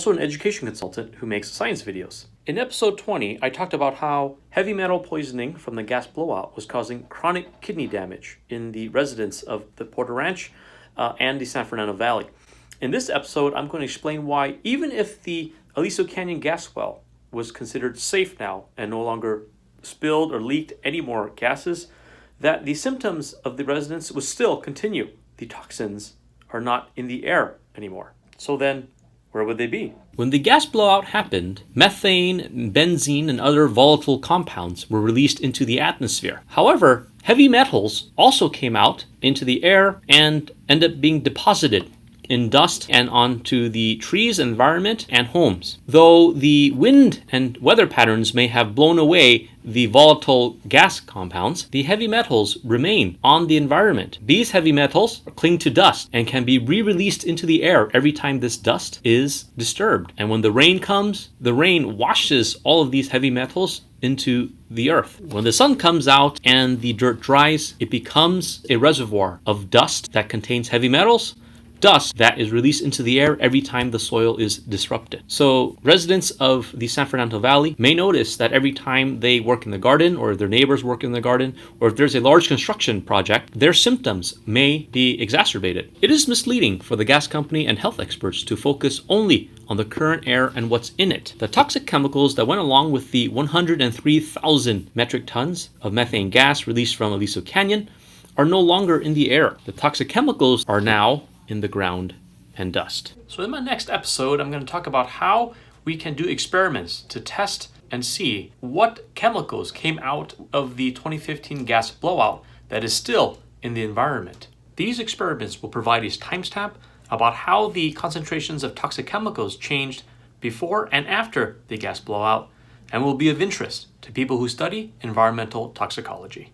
Also an education consultant who makes science videos. In episode 20, I talked about how heavy metal poisoning from the gas blowout was causing chronic kidney damage in the residents of the Porter Ranch and the San Fernando Valley. In this episode, I'm going to explain why, even if the Aliso Canyon gas well was considered safe now and no longer spilled or leaked any more gases, that the symptoms of the residents would still continue. The toxins are not in the air anymore. So then, where would they be? When the gas blowout happened, methane, benzene, and other volatile compounds were released into the atmosphere. However, heavy metals also came out into the air and ended up being deposited in dust and onto the trees, environment, and homes. Though the wind and weather patterns may have blown away the volatile gas compounds, the heavy metals remain on the environment. These heavy metals cling to dust and can be re-released into the air every time this dust is disturbed. And when the rain comes, the rain washes all of these heavy metals into the earth. When the sun comes out and the dirt dries, it becomes a reservoir of dust that contains heavy metals, dust that is released into the air every time the soil is disrupted. So residents of the San Fernando Valley may notice that every time they work in the garden, or their neighbors work in the garden, or if there's a large construction project, their symptoms may be exacerbated. It is misleading for the gas company and health experts to focus only on the current air and what's in it. The toxic chemicals that went along with the 103,000 metric tons of methane gas released from Aliso Canyon are no longer in the air. The toxic chemicals are now in the ground and dust. So in my next episode, I'm going to talk about how we can do experiments to test and see what chemicals came out of the 2015 gas blowout that is still in the environment. These experiments will provide a timestamp about how the concentrations of toxic chemicals changed before and after the gas blowout, and will be of interest to people who study environmental toxicology.